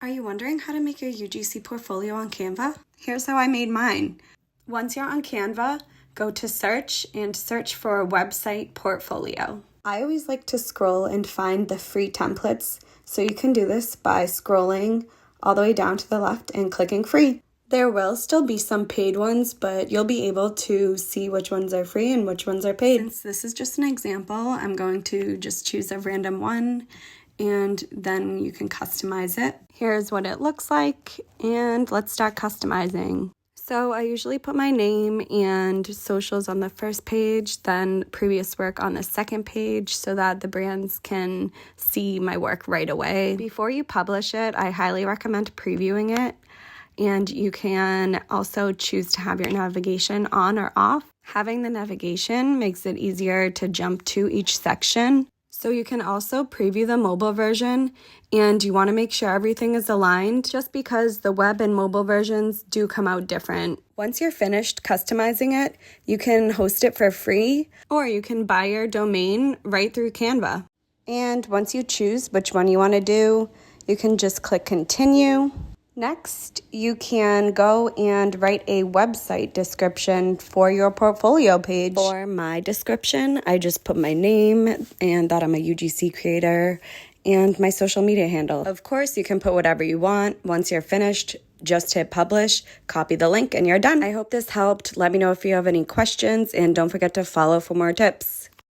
Are you wondering how to make your UGC portfolio on Canva? Here's how I made mine. Once you're on Canva, go to search and search for website portfolio. I always like to scroll and find the free templates, so you can do this by scrolling all the way down to the left and clicking free. There will still be some paid ones, but you'll be able to see which ones are free and which ones are paid. Since this is just an example, I'm going to just choose a random one and then you can customize it. Here's what it looks like, and let's start customizing. So I usually put my name and socials on the first page, then previous work on the second page so that the brands can see my work right away. Before you publish it, I highly recommend previewing it. And you can also choose to have your navigation on or off. Having the navigation makes it easier to jump to each section. So you can also preview the mobile version, and you want to make sure everything is aligned just because the web and mobile versions do come out different. Once you're finished customizing it, you can host it for free, or you can buy your domain right through Canva. And once you choose which one you want to do, you can just click continue. Next, you can go and write a website description for your portfolio page. For my description, I just put my name and that I'm a UGC creator and my social media handle. Of course, you can put whatever you want. Once you're finished, just hit publish, copy the link, and you're done. I hope this helped. Let me know if you have any questions, and don't forget to follow for more tips.